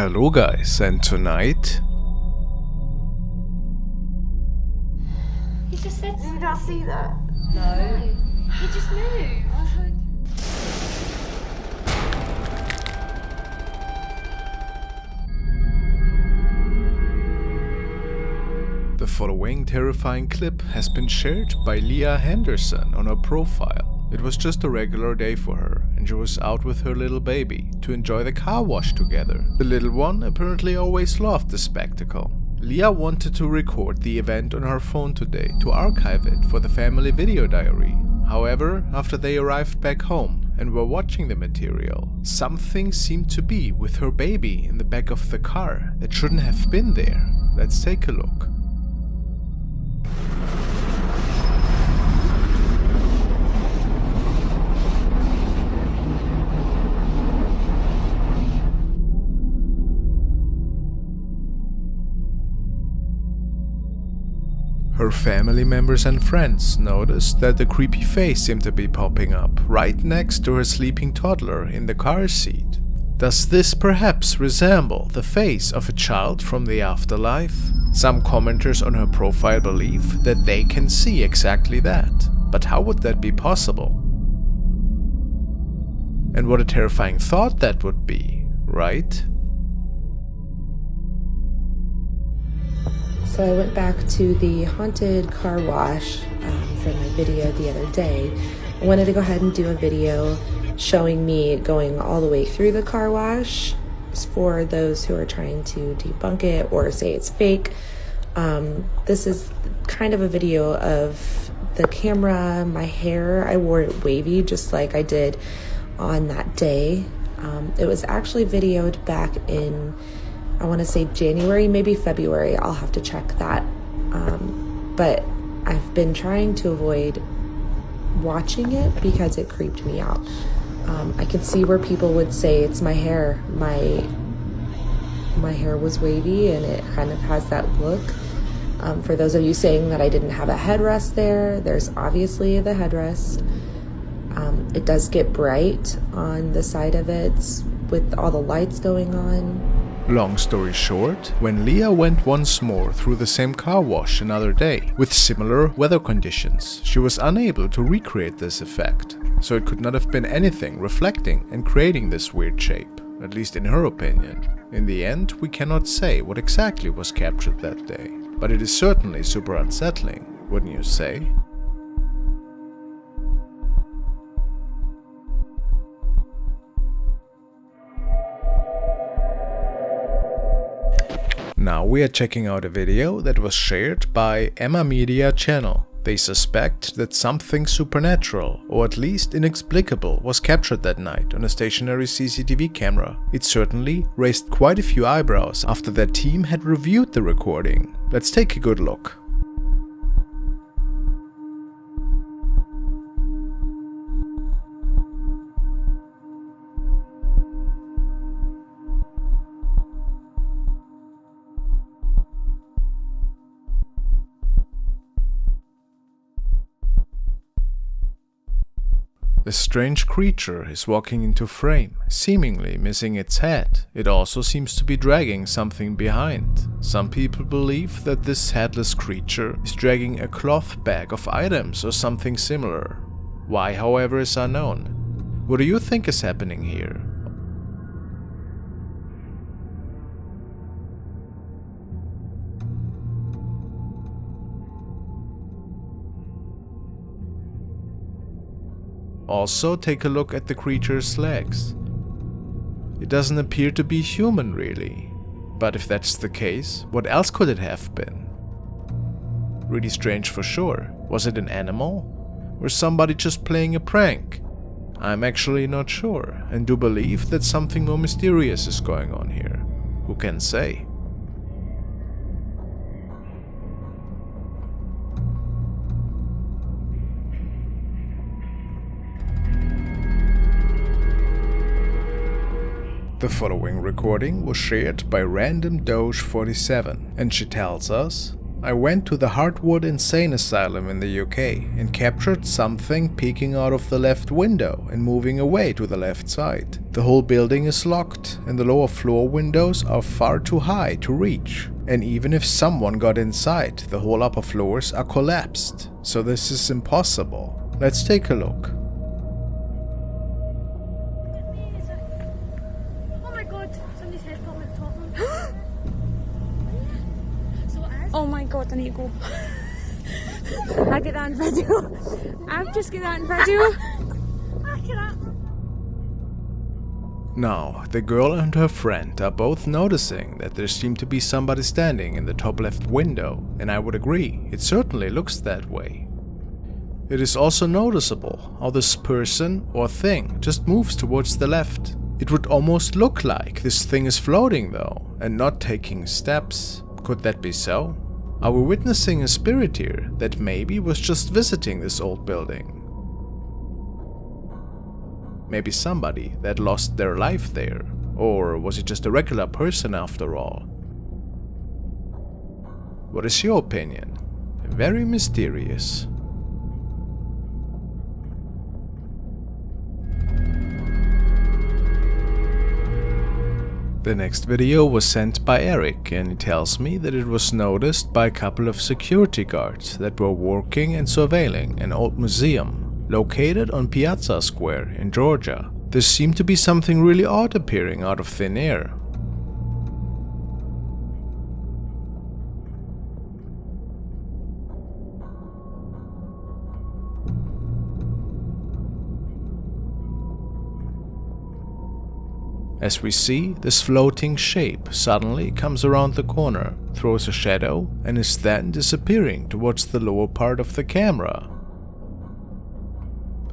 Hello guys, and tonight... He just said... Did you not see that? No. He just moved. The following terrifying clip has been shared by Leah Henderson on her profile. It was just a regular day for her, and she was out with her little baby to enjoy the car wash together. The little one apparently always loved the spectacle. Leah wanted to record the event on her phone today to archive it for the family video diary. However, after they arrived back home and were watching the material, something seemed to be with her baby in the back of the car that shouldn't have been there. Let's take a look. Her family members and friends noticed that the creepy face seemed to be popping up right next to her sleeping toddler in the car seat. Does this perhaps resemble the face of a child from the afterlife? Some commenters on her profile believe that they can see exactly that. But how would that be possible? And what a terrifying thought that would be, right? So I went back to the haunted car wash for my video the other day. I wanted to go ahead and do a video showing me going all the way through the car wash for those who are trying to debunk it or say it's fake. This is kind of a video of the camera, my hair. I wore it wavy just like I did on that day. It was actually videoed back in, I want to say January, maybe February. I'll have to check that. But I've been trying to avoid watching it because it creeped me out. I could see where people would say it's my hair. My hair was wavy and it kind of has that look. For those of you saying that I didn't have a headrest there, there's obviously the headrest. It does get bright on the side of it with all the lights going on. Long story short, when Leah went once more through the same car wash another day, with similar weather conditions, she was unable to recreate this effect, so it could not have been anything reflecting and creating this weird shape, at least in her opinion. In the end, we cannot say what exactly was captured that day, but it is certainly super unsettling, wouldn't you say? Now we are checking out a video that was shared by Emma Media channel. They suspect that something supernatural, or at least inexplicable, was captured that night on a stationary CCTV camera. It certainly raised quite a few eyebrows after their team had reviewed the recording. Let's take a good look. The strange creature is walking into frame, seemingly missing its head. It also seems to be dragging something behind. Some people believe that this headless creature is dragging a cloth bag of items or something similar. Why, however, is unknown. What do you think is happening here? Also, take a look at the creature's legs. It doesn't appear to be human, really. But if that's the case, what else could it have been? Really strange for sure. Was it an animal? Or somebody just playing a prank? I'm actually not sure, and do believe that something more mysterious is going on here. Who can say? The following recording was shared by Random Doge47, and she tells us, I went to the Heartwood Insane Asylum in the UK and captured something peeking out of the left window and moving away to the left side. The whole building is locked, and the lower floor windows are far too high to reach. And even if someone got inside, the whole upper floors are collapsed. So this is impossible. Let's take a look. Oh my god, somebody's head's popping at the top of them. So it is. Oh my god, I need to go. I get that on video. I've just got that on video. Accurate. Now, the girl and her friend are both noticing that there seemed to be somebody standing in the top left window, and I would agree, it certainly looks that way. It is also noticeable how this person or thing just moves towards the left. It would almost look like this thing is floating though, and not taking steps. Could that be so? Are we witnessing a spirit here that maybe was just visiting this old building? Maybe somebody that lost their life there, or was it just a regular person after all? What is your opinion? Very mysterious. The next video was sent by Eric, and he tells me that it was noticed by a couple of security guards that were working and surveilling an old museum located on Piazza Square in Georgia. There seemed to be something really odd appearing out of thin air. As we see, this floating shape suddenly comes around the corner, throws a shadow, and is then disappearing towards the lower part of the camera.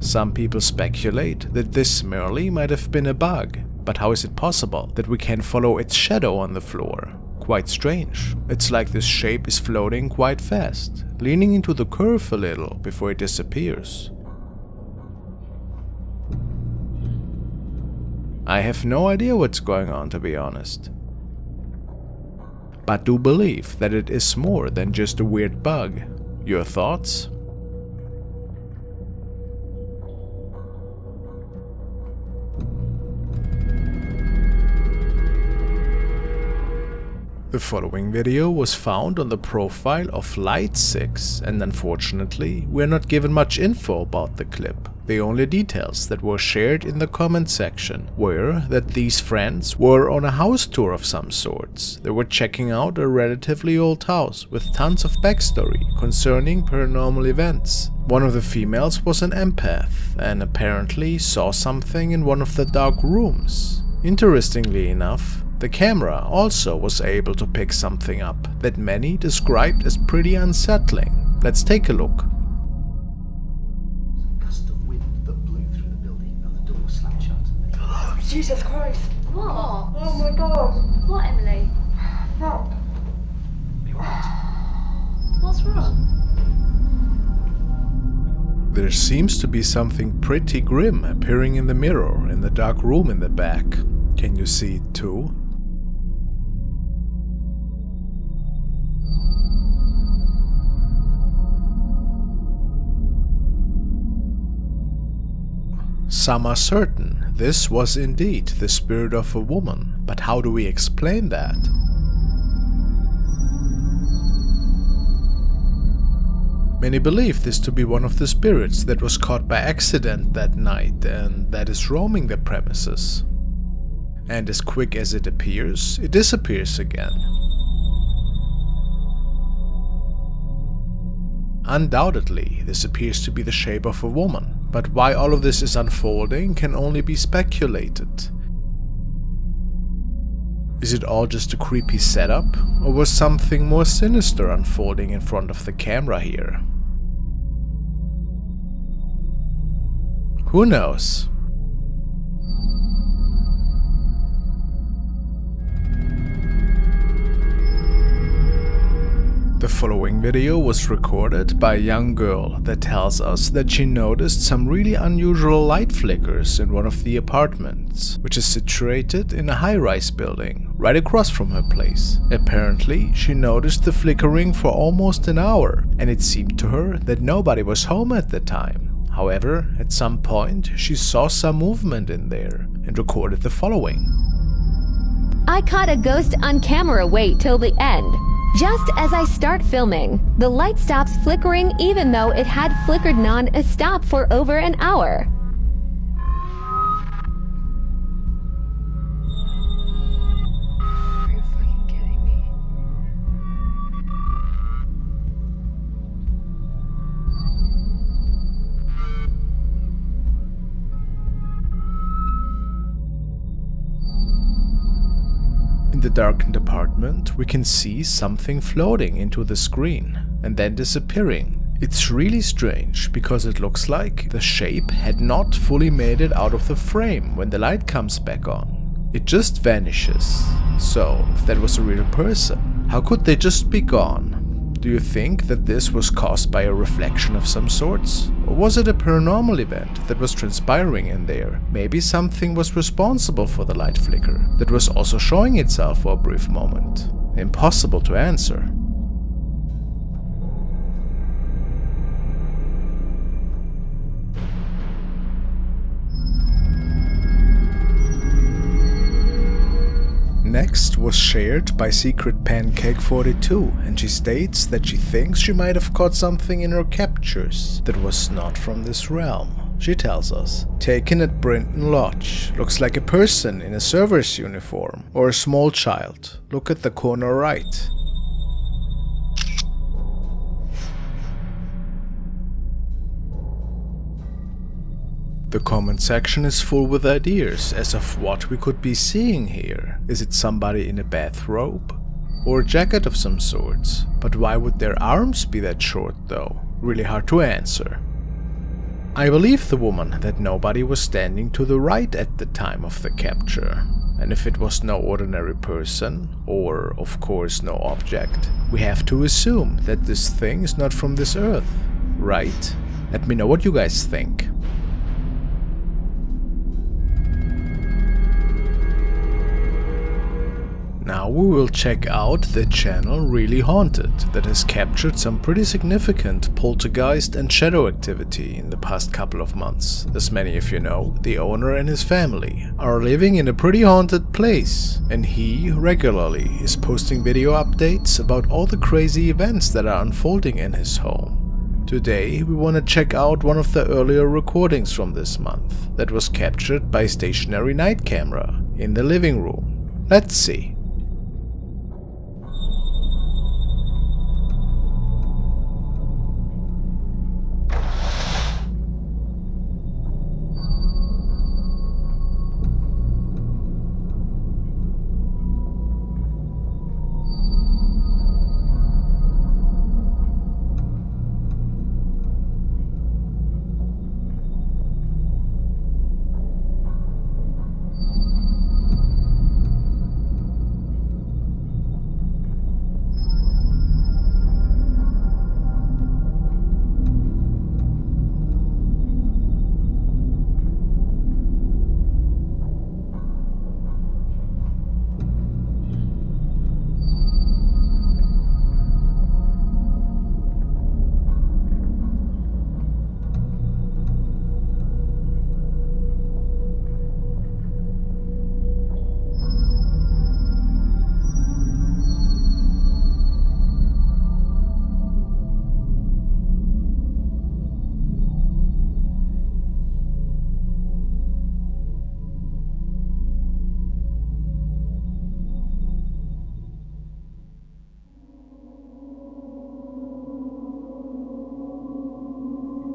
Some people speculate that this merely might have been a bug, but how is it possible that we can follow its shadow on the floor? Quite strange. It's like this shape is floating quite fast, leaning into the curve a little before it disappears. I have no idea what's going on, to be honest, but do believe that it is more than just a weird bug. Your thoughts? The following video was found on the profile of Light6, and unfortunately, we're not given much info about the clip. The only details that were shared in the comment section were that these friends were on a house tour of some sorts. They were checking out a relatively old house with tons of backstory concerning paranormal events. One of the females was an empath and apparently saw something in one of the dark rooms. Interestingly enough, the camera also was able to pick something up that many described as pretty unsettling. Let's take a look. A gust of wind that blew through the building and the door slammed shut. Jesus Christ. What? Oh my god. What, Emily? Help. Be alright. What's wrong? There seems to be something pretty grim appearing in the mirror in the dark room in the back. Can you see it too? Some are certain this was indeed the spirit of a woman, but how do we explain that? Many believe this to be one of the spirits that was caught by accident that night and that is roaming the premises. And as quick as it appears, it disappears again. Undoubtedly, this appears to be the shape of a woman, but why all of this is unfolding can only be speculated. Is it all just a creepy setup, or was something more sinister unfolding in front of the camera here? Who knows? The following video was recorded by a young girl that tells us that she noticed some really unusual light flickers in one of the apartments, which is situated in a high-rise building right across from her place. Apparently, she noticed the flickering for almost an hour, and it seemed to her that nobody was home at the time. However, at some point, she saw some movement in there and recorded the following. I caught a ghost on camera. Wait till the end. Just as I start filming, the light stops flickering even though it had flickered non-stop for over an hour. Are you fucking kidding me? In the darkened apartment, we can see something floating into the screen and then disappearing. It's really strange because it looks like the shape had not fully made it out of the frame when the light comes back on. It just vanishes. So, if that was a real person, how could they just be gone? Do you think that this was caused by a reflection of some sorts? Or was it a paranormal event that was transpiring in there? Maybe something was responsible for the light flicker that was also showing itself for a brief moment. Impossible to answer. Next was shared by Secret Pancake 42, and she states that she thinks she might have caught something in her captures that was not from this realm. She tells us, taken at Brinton Lodge, looks like a person in a server's uniform or a small child. Look at the corner right. The comment section is full with ideas as of what we could be seeing here. Is it somebody in a bathrobe? Or a jacket of some sorts? But why would their arms be that short though? Really hard to answer. I believe the woman that nobody was standing to the right at the time of the capture. And if it was no ordinary person, or of course no object, we have to assume that this thing is not from this earth, right? Let me know what you guys think. Now we will check out the channel Really Haunted that has captured some pretty significant poltergeist and shadow activity in the past couple of months. As many of you know, the owner and his family are living in a pretty haunted place, and he regularly is posting video updates about all the crazy events that are unfolding in his home. Today we want to check out one of the earlier recordings from this month that was captured by a stationary night camera in the living room. Let's see.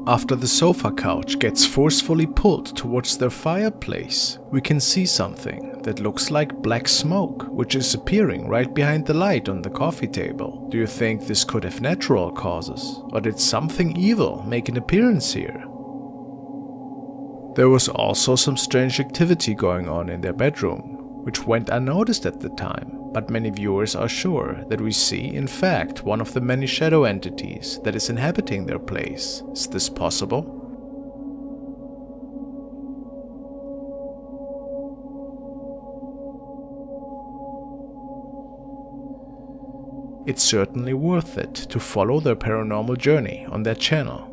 After the sofa couch gets forcefully pulled towards their fireplace, we can see something that looks like black smoke, which is appearing right behind the light on the coffee table. Do you think this could have natural causes, or did something evil make an appearance here? There was also some strange activity going on in their bedroom, which went unnoticed at the time. But many viewers are sure that we see, in fact, one of the many shadow entities that is inhabiting their place. Is this possible? It's certainly worth it to follow their paranormal journey on their channel.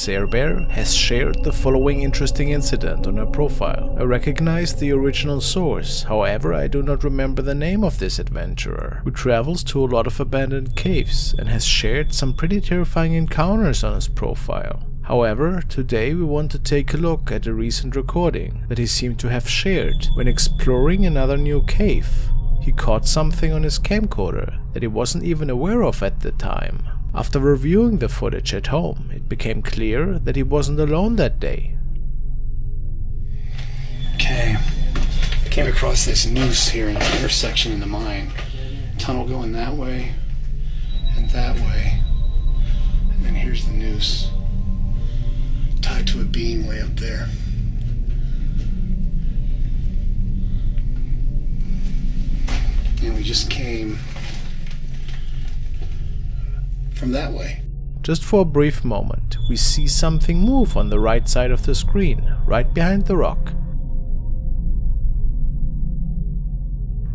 Bear has shared the following interesting incident on her profile. I recognize the original source, however I do not remember the name of this adventurer, who travels to a lot of abandoned caves and has shared some pretty terrifying encounters on his profile. However, today we want to take a look at a recent recording that he seemed to have shared when exploring another new cave. He caught something on his camcorder that he wasn't even aware of at the time. After reviewing the footage at home, it became clear that he wasn't alone that day. Okay, came across this noose here in the intersection in the mine. Tunnel going that way and that way. And then here's the noose tied to a beam way up there. And we just came from that way. Just for a brief moment, we see something move on the right side of the screen, right behind the rock.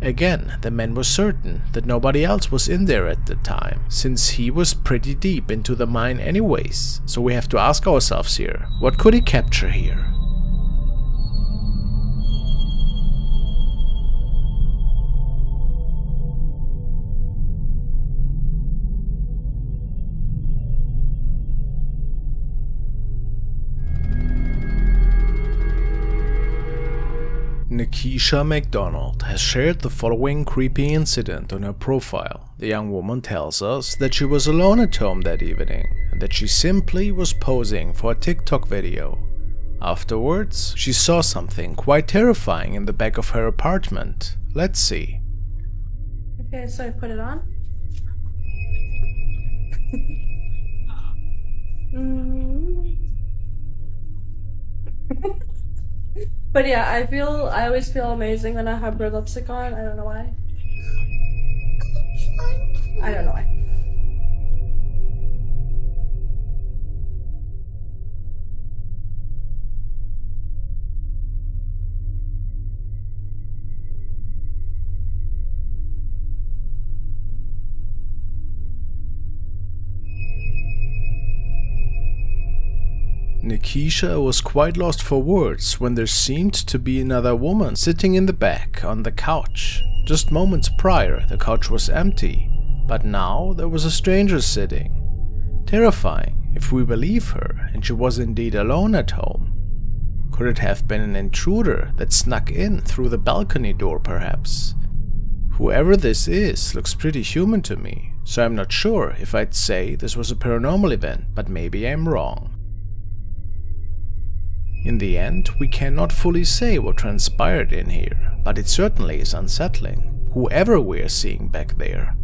Again, the man was certain that nobody else was in there at the time, since he was pretty deep into the mine anyways, so we have to ask ourselves here, what could he capture here? Nikisha MacDonald has shared the following creepy incident on her profile. The young woman tells us that she was alone at home that evening and that she simply was posing for a TikTok video. Afterwards, she saw something quite terrifying in the back of her apartment. Let's see. Okay, so I put it on. But yeah, I always feel amazing when I have red lipstick on. I don't know why. I don't know why. Nikisha was quite lost for words when there seemed to be another woman sitting in the back on the couch. Just moments prior, the couch was empty, but now there was a stranger sitting. Terrifying, if we believe her, and she was indeed alone at home. Could it have been an intruder that snuck in through the balcony door, perhaps? Whoever this is looks pretty human to me, so I'm not sure if I'd say this was a paranormal event, but maybe I'm wrong. In the end, we cannot fully say what transpired in here, but it certainly is unsettling, whoever we're seeing back there.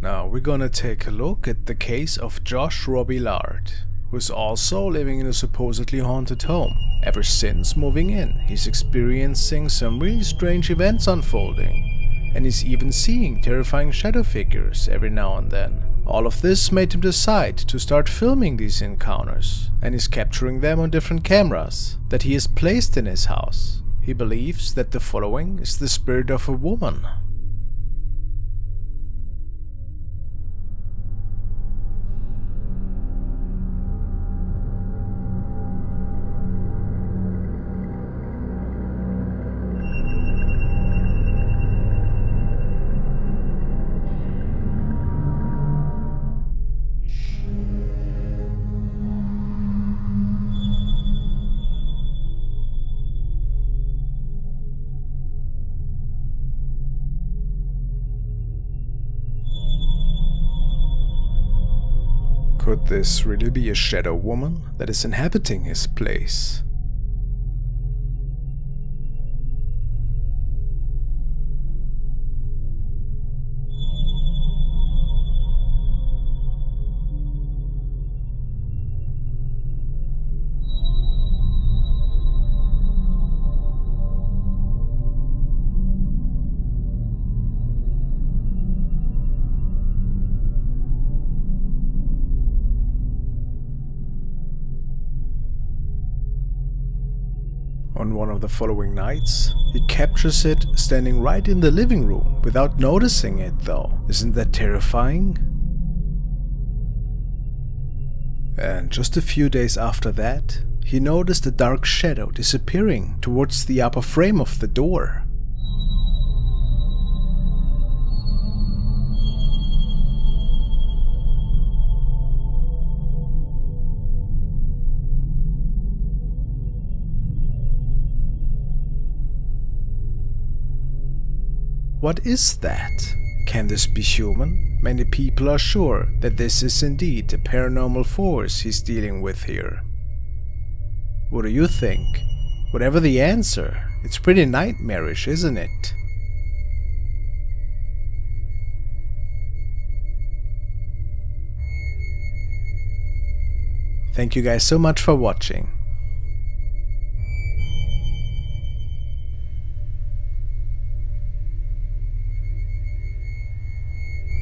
Now we're gonna take a look at the case of Josh Robillard, who is also living in a supposedly haunted home. Ever since moving in, he's experiencing some really strange events unfolding. And he's even seeing terrifying shadow figures every now and then. All of this made him decide to start filming these encounters, and is capturing them on different cameras that he has placed in his house. He believes that the following is the spirit of a woman. Could this really be a shadow woman that is inhabiting his place? On one of the following nights, he captures it standing right in the living room without noticing it though. Isn't that terrifying? And just a few days after that, he noticed a dark shadow disappearing towards the upper frame of the door. What is that? Can this be human? Many people are sure that this is indeed a paranormal force he's dealing with here. What do you think? Whatever the answer, it's pretty nightmarish, isn't it? Thank you guys so much for watching.